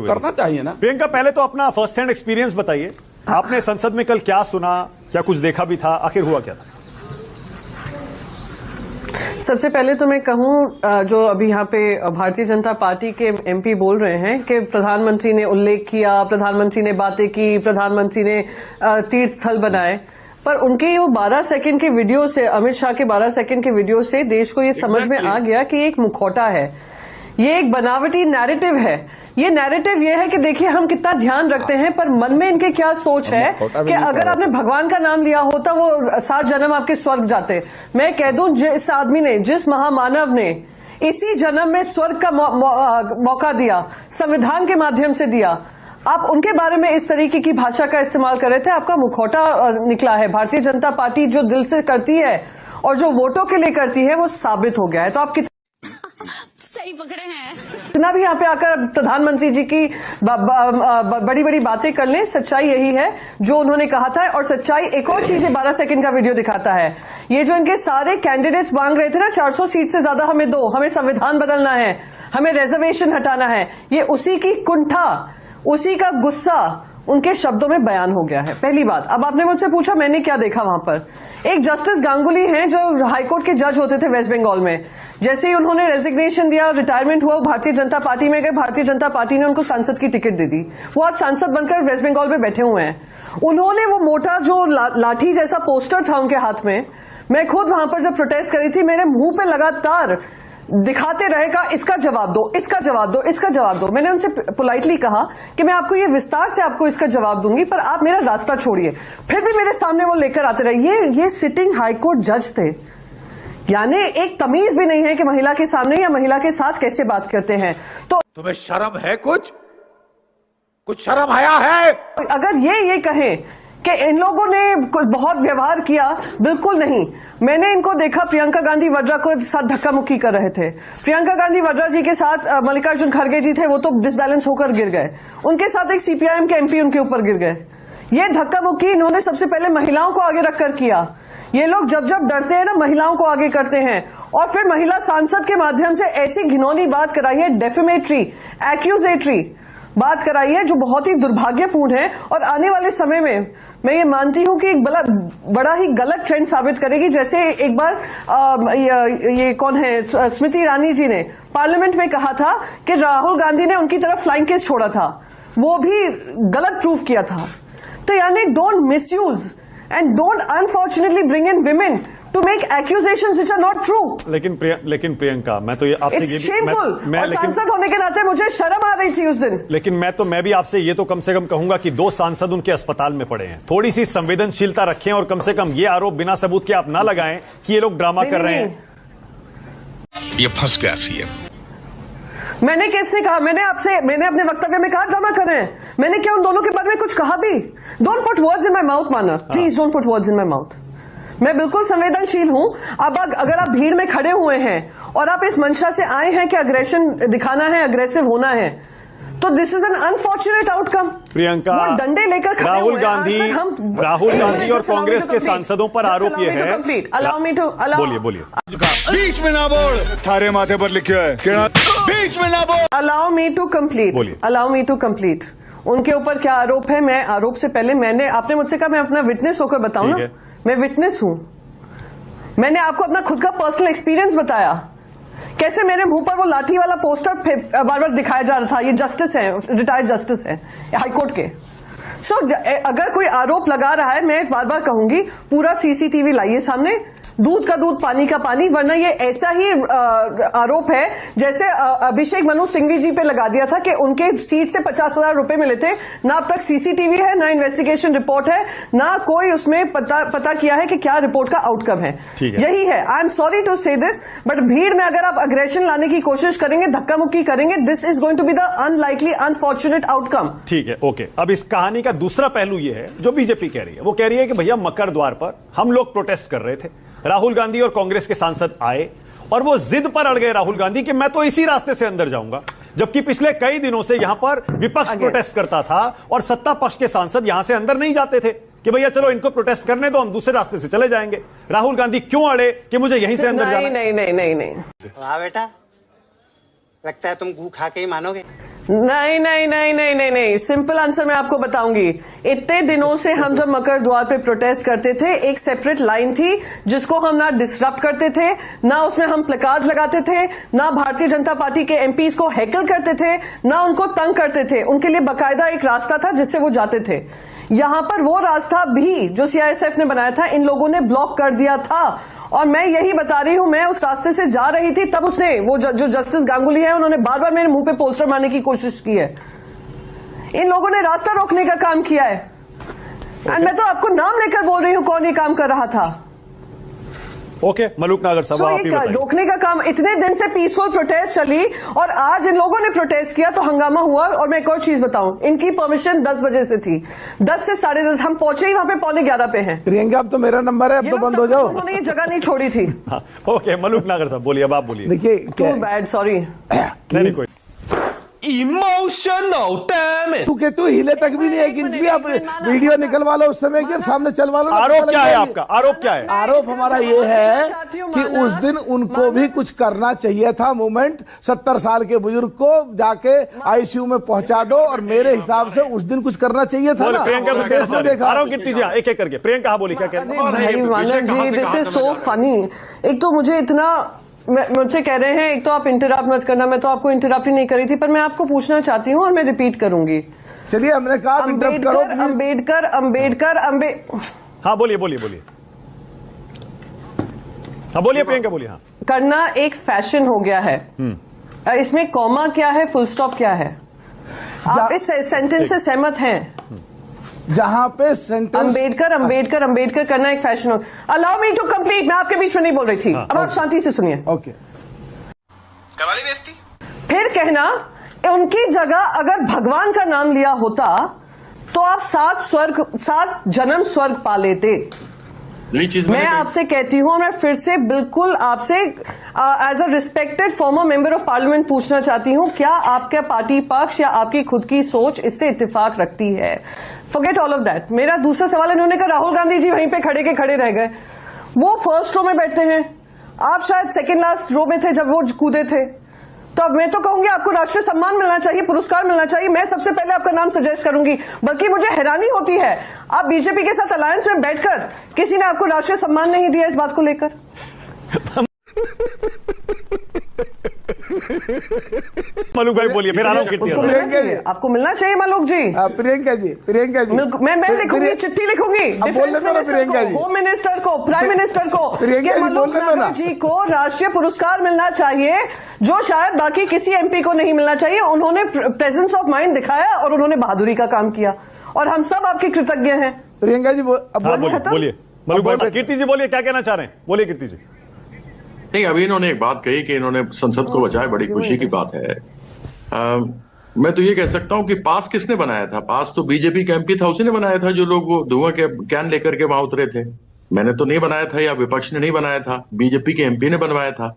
करना चाहिए ना। प्रियंका, पहले तो अपना फर्स्ट हैंड एक्सपीरियंस बताइए। आपने संसद में कल क्या सुना, क्या कुछ देखा भी था, आखिर हुआ क्या था? सबसे पहले तो मैं कहूं, जो अभी यहाँ पे भारतीय जनता पार्टी के एमपी बोल रहे हैं कि प्रधानमंत्री ने उल्लेख किया, प्रधानमंत्री ने बातें की, प्रधानमंत्री ने तीर्थ स्थल बनाए, पर उनके वो 12 सेकंड के वीडियो से, अमित शाह के 12 सेकंड के वीडियो से देश को ये समझ में आ गया कि एक मुखौटा है, ये एक बनावटी नैरेटिव है। ये नैरेटिव ये है कि देखिए हम कितना ध्यान रखते हैं, पर मन में इनके क्या सोच है कि अगर आपने भगवान का नाम लिया होता वो 7 जन्म आपके स्वर्ग जाते। मैं कह दूं, जिस आदमी ने, जिस महामानव ने इसी जन्म में स्वर्ग का मौका दिया, संविधान के माध्यम से दिया, आप उनके बारे में इस तरीके की भाषा का इस्तेमाल कर रहे थे। आपका मुखौटा निकला है। भारतीय जनता पार्टी जो दिल से करती है और जो वोटों के लिए करती है वो साबित हो गया है। तो आप सही पकड़े हैं। इतना भी यहाँ पे आकर प्रधानमंत्री जी की बड़ी बड़ी बातें कर लें, सच्चाई यही है जो उन्होंने कहा था। और सच्चाई एक और चीज 12 सेकंड का वीडियो दिखाता है। ये जो इनके सारे कैंडिडेट्स मांग रहे थे ना, 400 सीट से ज्यादा हमें दो, हमें संविधान बदलना है, हमें रिजर्वेशन हटाना है, ये उसी की कुंठा, उसी का गुस्सा उनके शब्दों में बयान हो गया है। पहली बात। अब आपने मुझसे पूछा मैंने क्या देखा वहां पर। एक जस्टिस गांगुली हैं जो हाईकोर्ट के जज होते थे वेस्ट बंगाल में। जैसे ही उन्होंने रेजिग्नेशन दिया, रिटायरमेंट हुआ, भारतीय जनता पार्टी में गए, भारतीय जनता पार्टी ने उनको सांसद की टिकट दे दी। वो आज सांसद बनकर वेस्ट बंगाल में बैठे हुए हैं। उन्होंने वो मोटा जो लाठी जैसा पोस्टर था उनके हाथ में, मैं खुद वहां पर जब प्रोटेस्ट करी थी, मेरे मुंह पे लगातार दिखाते रहेगा, इसका जवाब दो, इसका जवाब दो, इसका जवाब दो। मैंने उनसे पोलाइटली कहा कि मैं आपको ये विस्तार से आपको इसका जवाब दूंगी, पर आप मेरा रास्ता छोड़िए। फिर भी मेरे सामने वो लेकर आते रहे। ये सिटिंग हाईकोर्ट जज थे, यानी एक तमीज भी नहीं है कि महिला के सामने या महिला के साथ कैसे बात करते हैं। तो तुम्हें शर्म है? कुछ शर्म आया है? अगर ये कहें कि इन लोगों ने कुछ बहुत व्यवहार किया, बिल्कुल नहीं। मैंने इनको देखा, प्रियंका गांधी वाड्रा को साथ धक्का मुक्की कर रहे थे। प्रियंका गांधी वाड्रा जी के साथ मल्लिकार्जुन खड़गे जी थे, वो तो डिसबैलेंस होकर गिर गए। उनके साथ एक सीपीआईएम के एमपी उनके ऊपर गिर गए। ये धक्का मुक्की इन्होंने सबसे पहले महिलाओं को आगे रखकर किया। ये लोग जब जब डरते हैं ना, महिलाओं को आगे करते हैं। और फिर महिला सांसद के माध्यम से ऐसी घिनौनी बात कराई है, डेफेमेटरी, एक्यूजेटरी बात कराई है, जो बहुत ही दुर्भाग्यपूर्ण है। और आने वाले समय में मैं ये मानती हूं कि एक बड़ा ही गलत ट्रेंड साबित करेगी। जैसे एक बार ये कौन है, स्मृति ईरानी जी ने पार्लियामेंट में कहा था कि राहुल गांधी ने उनकी तरफ फ्लाइंग केस छोड़ा था, वो भी गलत प्रूफ किया था। तो यानी don't misuse and don't unfortunately bring in women to make accusations which are not true. लेकिन प्रियंका, मैं तो ये आपसे It's ये shameful. मैं और सांसद होने के नाते मुझे शर्म आ रही थी उस दिन। लेकिन मैं भी आपसे ये तो कम से कम कहूंगा कि 2 सांसद उनके अस्पताल में पड़े हैं। थोड़ी सी संवेदनशीलता रखें और कम से कम ये आरोप बिना सबूत के आप ना लगाएं कि ये लोग ड्रामा कर रहे हैं। ये फंस गया सीएम। मैंने कैसे कहा? मैंने अपने वक्तव्य में कहा ड्रामा कर रहे हैं। मैंने क्या उन दोनों के बारे में कुछ कहा भी? Don't put words in my mouth माना, please don't put words in my mouth. मैं बिल्कुल संवेदनशील हूं। अब अगर आप भीड़ में खड़े हुए हैं और आप इस मंशा से आए हैं कि अग्रेशन दिखाना है, अग्रेसिव होना है, तो this is an unfortunate outcome. Priyanka, वो डंडे लेकर खड़े राहुल गांधी और कांग्रेस के सांसदों पर आरोप ये है। बोलिए। बीच में ना बोल, थारे माथे पर लिखा है बीच में ना बोल। Allow me to complete. उनके ऊपर क्या आरोप है? मैं आरोप से पहले आपने मुझसे कहा मैं अपना विटनेस होकर बताऊं ना। मैं विटनेस हूं। मैंने आपको अपना खुद का पर्सनल एक्सपीरियंस बताया, कैसे मेरे मुंह पर वो लाठी वाला पोस्टर बार बार दिखाया जा रहा था। ये जस्टिस है, रिटायर्ड जस्टिस है हाईकोर्ट के। अगर कोई आरोप लगा रहा है, मैं बार बार कहूंगी पूरा सीसीटीवी लाइए सामने, दूध का दूध पानी का पानी, वरना ये ऐसा ही आरोप है जैसे अभिषेक मनु सिंघवी जी पे लगा दिया था कि उनके सीट से 50,000 रुपए मिले थे। ना अब तक सीसीटीवी है, ना इन्वेस्टिगेशन रिपोर्ट है, ना कोई उसमें पता किया है कि क्या रिपोर्ट का आउटकम है। यही है। आई एम सॉरी टू से दिस, बट भीड़ में अगर आप अग्रेशन लाने की कोशिश करेंगे, धक्का मुक्की करेंगे, this is going to be the unlikely unfortunate outcome. ठीक है, ओके। अब इस कहानी का दूसरा पहलू ये है जो बीजेपी कह रही है। वो कह रही है कि भैया मकर द्वार पर हम लोग प्रोटेस्ट कर रहे थे, राहुल गांधी और कांग्रेस के सांसद आए और वो जिद पर अड़ गए राहुल गांधी कि मैं तो इसी रास्ते से अंदर जाऊंगा, जबकि पिछले कई दिनों से यहां पर विपक्ष प्रोटेस्ट करता था और सत्ता पक्ष के सांसद यहां से अंदर नहीं जाते थे कि भैया चलो इनको प्रोटेस्ट करने दो, हम दूसरे रास्ते से चले जाएंगे। राहुल गांधी क्यों अड़े कि मुझे यहीं से अंदर जाना? नहीं। वाह बेटा, लगता है तुम गू खा के ही मानोगे। नहीं नहीं नहीं नहीं नहीं नहीं, सिंपल आंसर मैं आपको बताऊंगी। इतने दिनों से हम जब मकर द्वार पे प्रोटेस्ट करते थे, एक सेपरेट लाइन थी जिसको हम ना डिसरप्ट करते थे, ना उसमें हम प्लेकार्ड लगाते थे, ना भारतीय जनता पार्टी के एमपीज को हैकल करते थे, ना उनको तंग करते थे। उनके लिए बकायदा एक रास्ता था जिससे वो जाते थे। यहां पर वो रास्ता भी जो सीआईएसएफ ने बनाया था, इन लोगों ने ब्लॉक कर दिया था। और मैं यही बता रही हूं, मैं उस रास्ते से जा रही थी, तब उसने वो जो जस्टिस गांगुली है, उन्होंने बार बार मेरे मुंह पे पोस्टर मारने की कोशिश की है। इन लोगों ने रास्ता रोकने का काम किया है। एंड मैं तो आपको नाम लेकर बोल रही हूं कौन ये काम कर रहा था। ओके, मलूक नागर साहब, आप ही बताइए। रोकने का काम, इतने दिन से पीसफुल प्रोटेस्ट चली और आज इन लोगों ने प्रोटेस्ट किया तो हंगामा हुआ। और मैं एक और चीज बताऊं, इनकी परमिशन 10 बजे से थी, 10 से 10:30 हम पहुंचे ही वहां पे 11:15 पे हैं। प्रियंका, अब तो मेरा नंबर है, अब तो बंद हो जाओ। उन्होंने ये जगह नहीं छोड़ी थी। ओके, मलूक नागर साहब बोलिए, अब आप बोलिए। देखिए, टू बैड, सॉरी। नहीं कोई इमोशनल डैम इट। तू हिले तक भी नहीं, 1 इंच भी। आप वीडियो निकलवा लो उस समय के सामने, चलवा लो। आरोप क्या है आपका? आरोप क्या है? आरोप हमारा ये है कि उस दिन उनको भी कुछ करना चाहिए था। मूवमेंट 70 साल के बुजुर्ग को जाके आईसीयू में पहुंचा दो, और मेरे हिसाब से उस दिन कुछ करना चाहिए था ना। प्रियंका कुछ कहना चाह रही है। आरोप कीर्ति जी, एक एक करके। प्रियंका हाँ बोली, क्या कहना? भाई मानव जी, दिस इज सो फनी। एक तो मुझे इतना मुझसे कह रहे हैं, एक तो आप इंटरप्ट मत करना, मैं तो आपको इंटरप्ट ही नहीं करी थी, पर मैं आपको पूछना चाहती हूँ और मैं रिपीट करूंगी। चलिए, हमने कहा इंटरप्ट करो। अम्बेडकर हाँ बोलिए बोलिए बोलिए। हाँ बोलिए प्रियंका, बोलिए। हाँ, करना एक फैशन हो गया है। इसमें कॉमा क्या है, फुल स्टॉप क्या है? आप इस सेंटेंस से सहमत हैं? जहां पे सेंटेंस अम्बेडकर करना एक फैशन हो। अलाउ मी टू कंप्लीट, मैं आपके बीच में नहीं बोल रही थी। अब आप शांति से सुनिए। ओके, कवाली बेइज्जती। फिर कहना, उनकी जगह अगर भगवान का नाम लिया होता तो आप 7 जन्म स्वर्ग पा लेते। मैं आपसे कहती हूं, मैं फिर से बिल्कुल आपसे as a respected former member of parliament पूछना चाहती हूं, क्या आपका पार्टी पक्ष या आपकी खुद की सोच इससे इत्तेफाक रखती है? Forget all of that. मेरा दूसरा सवाल, इन्होंने कहा राहुल गांधी जी वहीं पे खड़े के खड़े रह गए। वो फर्स्ट रो में बैठे हैं, आप शायद सेकेंड लास्ट रो में थे जब वो कूदे थे। तो अब मैं तो कहूंगी आपको राष्ट्रीय सम्मान मिलना चाहिए, पुरस्कार मिलना चाहिए। मैं सबसे पहले आपका नाम सजेस्ट करूंगी। बल्कि मुझे हैरानी होती है, आप बीजेपी के साथ अलायंस में बैठकर किसी ने आपको राष्ट्रीय सम्मान नहीं दिया इस बात को लेकर। मलूक भाई बोलिए, फिर आरोप कीर्ति। उसको मिलना चाहिए, आपको मिलना चाहिए मलूक जी। प्रियंका जी मैं लिखूंगी, चिट्ठी लिखूंगी डिफेंस मिनिस्टर को, होम मिनिस्टर को, प्राइम मिनिस्टर को, कि मलूक नागर जी को राष्ट्रीय पुरस्कार मिलना चाहिए, जो शायद बाकी किसी एमपी को नहीं मिलना चाहिए। उन्होंने प्रेजेंस ऑफ माइंड दिखाया और उन्होंने बहादुरी का काम किया, और हम सब आपके कृतज्ञ हैं। प्रियंका जी बोलिए। मलूक भाई, कीर्ति जी बोलिए, क्या कहना चाह रहे हैं? बोलिए कीर्ति जी। नहीं, अभी इन्होंने एक बात कही कि इन्होंने संसद को बचाया, बड़ी खुशी की बात है। मैं तो ये कह सकता हूं कि पास किसने बनाया था? पास तो बीजेपी का एमपी था, उसी ने बनाया था, जो लोग वो धुआं के कैन लेकर के वहां उतरे थे। मैंने तो नहीं बनाया था, या विपक्ष ने नहीं बनाया था, बीजेपी के एमपी ने बनवाया था।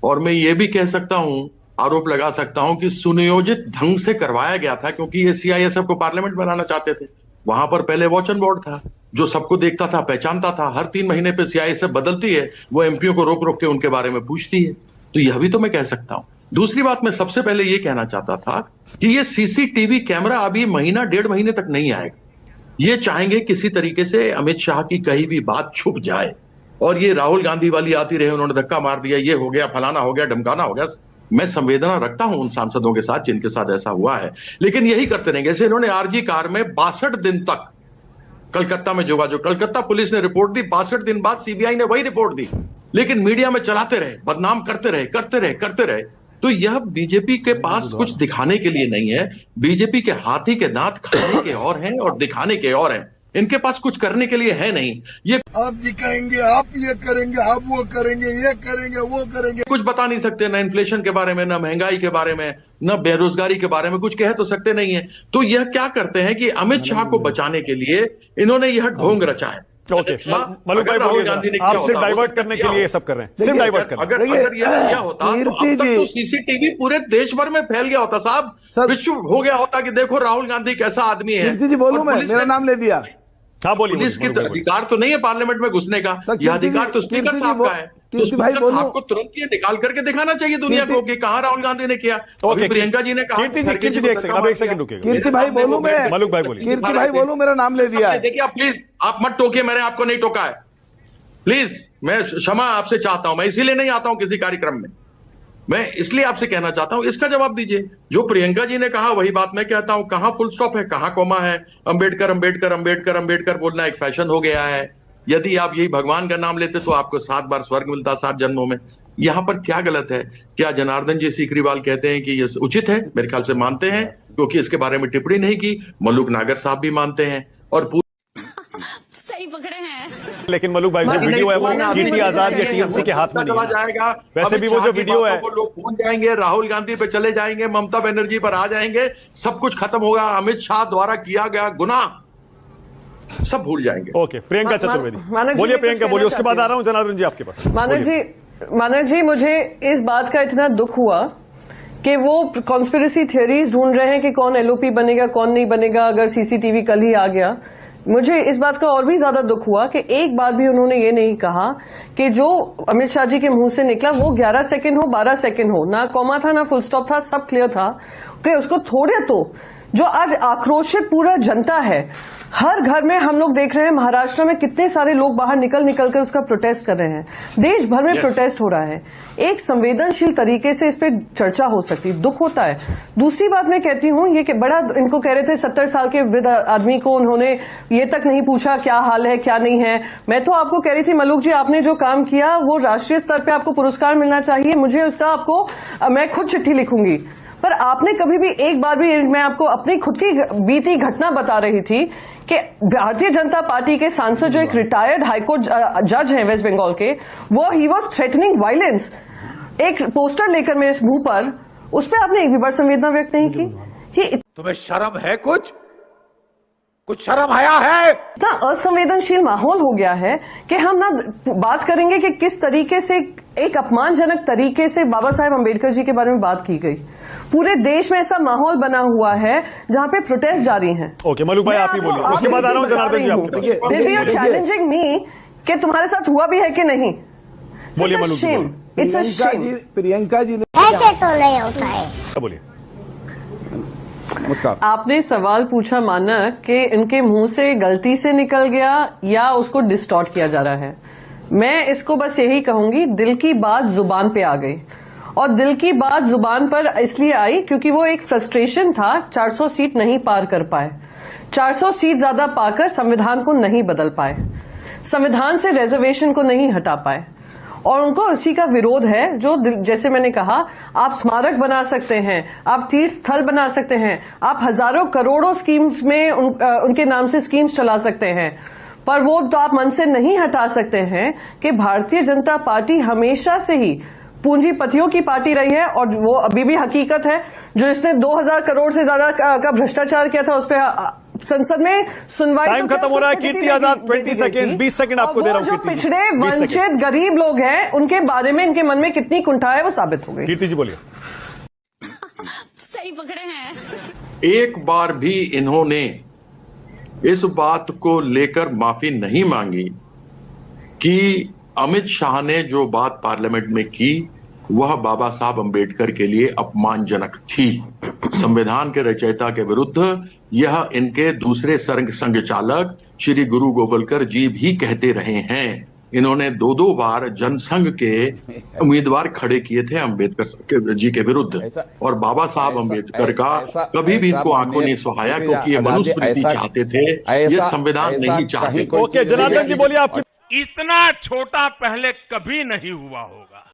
और मैं ये भी कह सकता हूं, आरोप लगा सकता हूं कि सुनियोजित ढंग से करवाया गया था, क्योंकि ये सीआईएसएफ को पार्लियामेंट बनाना चाहते थे। वहां पर पहले वॉच एंड बोर्ड था, जो सबको देखता था, पहचानता था। हर 3 महीने पे सीआईएसएफ बदलती है, वो एमपीओ को रोक रोक के उनके बारे में पूछती है। तो यह भी तो मैं कह सकता हूं। दूसरी बात, मैं सबसे पहले ये कहना चाहता था कि ये सीसीटीवी कैमरा अभी महीना 1.5 महीने तक नहीं आएगा। ये चाहेंगे किसी तरीके से अमित शाह की कही भी बात छुप जाए, और ये राहुल गांधी वाली आती रहे, उन्होंने धक्का मार दिया, ये हो गया, फलाना हो गया, ढमकाना हो गया। मैं संवेदना रखता हूं उन सांसदों के साथ जिनके साथ ऐसा हुआ है, लेकिन यही करते रहेंगे। जैसे इन्होंने आरजी कार में 62 दिन तक कलकत्ता में जो कलकत्ता पुलिस ने रिपोर्ट दी, 62 दिन बाद सीबीआई ने वही रिपोर्ट दी, लेकिन मीडिया में चलाते रहे, बदनाम करते रहे। तो यह बीजेपी के पास कुछ दिखाने के लिए नहीं है। बीजेपी के हाथी के दांत खाने के और हैं और दिखाने के और हैं। इनके पास कुछ करने के लिए है नहीं। ये आप दिखाएंगे, आप ये करेंगे, आप वो करेंगे, ये करेंगे, वो करेंगे। कुछ बता नहीं सकते, ना इन्फ्लेशन के बारे में, ना महंगाई के बारे में, ना बेरोजगारी के बारे में कुछ कह तो सकते नहीं है। तो यह क्या करते हैं कि अमित शाह को बचाने के लिए इन्होंने यह ढोंग रचा है। ओके, मलूक भाई राहुल गांधी ने आप सिर्फ डाइवर्ट करने के लिए ये सब कर रहे हैं, सिर्फ डाइवर्ट करने। अगर यह किया होता तो अब तक तो सीसीटीवी पूरे देश भर में फैल गया होता साहब, विश्व हो गया होता कि देखो राहुल गांधी कैसा आदमी है। कीर्ति जी बोलूं मैं, मेरा नाम ले दिया। हाँ बोलिए। पुलिस की अधिकार तो नहीं है पार्लियामेंट में घुसने का, यह अधिकार तो स्पीकर साहब का है। तो उस कीर्ति भाई वक्त बोलूं, आपको तुरंत ये निकाल करके दिखाना चाहिए दुनिया को कि कहां राहुल गांधी ने किया। अभी प्रियंका जी ने कहा, कीर्ति जी एक सेकंड, अब एक सेकंड रुकिएगा। कीर्ति भाई बोलूं मैं, मलुक भाई बोलिए। कीर्ति भाई बोलूं, मेरा नाम ले दिया है। देखिए आप प्लीज आप मत टोकिए, मैंने आपको नहीं टोका है, प्लीज मैं क्षमा आपसे चाहता हूं, मैं इसीलिए नहीं आता हूं किसी कार्यक्रम में, मैं इसलिए आपसे कहना चाहता हूं इसका जवाब दीजिए। जो प्रियंका जी ने कहा वही बात मैं कहता हूं, कहां फुल स्टॉप है, कहां कॉमा है। अंबेडकर अंबेडकर अंबेडकर अंबेडकर बोलना एक फैशन हो गया है। यदि आप यही भगवान का नाम लेते तो आपको 7 बार स्वर्ग मिलता 7 जन्मों में। यहां पर क्या गलत है? क्या जनार्दन जी सीकरीवाल कहते हैं कि ये उचित है? मेरे ख्याल से मानते हैं, क्योंकि इसके बारे में टिप्पणी नहीं की। मलूक नागर साहब भी मानते हैं और सही पकड़े हैं। लेकिन मलुक भाई जो वीडियो है वो कीर्ति आजाद या टीएमसी के हाथ में नहीं चला है। जाएगा। वैसे भी वो जो वीडियो है, वो लोग भूल जाएंगे, राहुल गांधी पे चले जाएंगे, ममता बनर्जी पर आ जाएंगे, सब कुछ खत्म होगा। अमित शाह द्वारा किया गया गुनाह सब भूल जाएंगे। ओके, प्रियंका चतुर्वेदी मानक जी, बोलिए। मैं प्रियंका कुछ बोलिए, कहना उसके बाद चाहती आ रहा हूं जनार्दन जी आपके पास। मानक जी मुझे इस बात का इतना दुख हुआ कि वो कॉन्स्पिरेसी थियरीज ढूंढ रहे हैं कि कौन एलओपी बनेगा कौन नहीं बनेगा अगर सीसीटीवी कल ही आ गया। मुझे इस बात का और भी ज्यादा दुख हुआ कि एक बार भी उन्होंने ये नहीं कहा कि जो अमित शाह जी के मुंह से निकला वो 11 सेकंड हो 12 सेकंड हो, ना कॉमा था ना फुल स्टॉप था, सब क्लियर था कि उसको थोड़े तो जो आज आक्रोशित पूरा जनता है, हर घर में हम लोग देख रहे हैं महाराष्ट्र में कितने सारे लोग बाहर निकल कर उसका प्रोटेस्ट कर रहे हैं, देश भर में प्रोटेस्ट हो रहा है। एक संवेदनशील तरीके से इस पे चर्चा हो सकती, दुख होता है। दूसरी बात मैं कहती हूं, ये कि बड़ा इनको कह रहे थे 70 साल के वृद्ध आदमी को उन्होंने ये तक नहीं पूछा क्या हाल है क्या नहीं है। मैं तो आपको कह रही थी मलूक जी, आपने जो काम किया वो राष्ट्रीय स्तर पे आपको पुरस्कार मिलना चाहिए, मुझे उसका आपको मैं खुद चिट्ठी लिखूंगी। पर आपने कभी भी एक बार भी, मैं आपको अपनी खुद की बीती घटना बता रही थी कि भारतीय जनता पार्टी के सांसद जो एक रिटायर्ड हाईकोर्ट जज हैं वेस्ट बंगाल के, वो ही वॉज थ्रेटनिंग वायलेंस, एक पोस्टर लेकर मेरे मुंह पर, उस पर आपने एक भी बार संवेदना व्यक्त नहीं की। ये तुम्हें शर्म है? कुछ शर्म आया है? इतना असंवेदनशील माहौल हो गया है कि हम ना बात करेंगे कि किस तरीके से एक अपमानजनक तरीके से बाबा साहेब अंबेडकर जी के बारे में बात की गई। पूरे देश में ऐसा माहौल बना हुआ है जहां पे प्रोटेस्ट जारी हैं। ओके मलूक भाई आप ही बोलिए, उसके बाद आ रहा हूं जनार्दन जी आपके पास। Then you are challenging me कि तुम्हारे साथ हुआ भी है कि नहीं। बोलिए मलूक जी, It's a shame. Priyanka ji ने ऐसे तो नहीं होता है। बोलिए। नमस्कार। आपने सवाल पूछा मानक कि इनके मुंह से गलती से निकल गया या उसको डिस्टॉर्ट किया जा रहा है। मैं इसको बस यही कहूंगी, दिल की बात जुबान पे आ गई, और दिल की बात जुबान पर इसलिए आई क्योंकि वो एक फ्रस्ट्रेशन था, 400 सीट नहीं पार कर पाए, 400 सीट ज्यादा पाकर संविधान को नहीं बदल पाए, संविधान से रिजर्वेशन को नहीं हटा पाए, और उनको इसी का विरोध है। जो जैसे मैंने कहा, आप स्मारक बना सकते हैं, आप तीर्थ स्थल बना सकते हैं, आप हजारों करोड़ों स्कीम्स में उनके नाम से स्कीम्स चला सकते हैं, पर वो तो आप मन से नहीं हटा सकते हैं कि भारतीय जनता पार्टी हमेशा से ही पूंजीपतियों की पार्टी रही है, और वो अभी भी हकीकत है। जो इसने 2000 करोड़ से ज्यादा का भ्रष्टाचार किया था उस पर संसद में सुनवाई टाइम खत्म हो रहा है। कीर्ति आजाद 20 सेकेंड 20 सेकेंड आपको दे रहा हूं। जो पिछड़े वंचित गरीब लोग हैं उनके बारे में इनके मन में कितनी कुंठा है वो साबित हो गई। कीर्ति जी बोलिए। सही पकड़े हैं। एक बार भी इन्होंने इस बात को लेकर माफी नहीं मांगी कि अमित शाह ने जो बात पार्लियामेंट में की वह बाबा साहब अंबेडकर के लिए अपमानजनक थी। संविधान के रचयिता के विरुद्ध यह इनके दूसरे संघ चालक श्री गुरु गोवलकर जी भी कहते रहे हैं। इन्होंने 2 बार जनसंघ के उम्मीदवार खड़े किए थे अंबेडकर जी के विरुद्ध, और बाबा साहब अंबेडकर का कभी भी इनको आंखों नहीं सुहाया, क्योंकि ये मनुस्मृति चाहते थे, ये संविधान नहीं चाहते। ओके जनार्दन जी बोलिए। आपकी इतना छोटा पहले कभी नहीं हुआ होगा।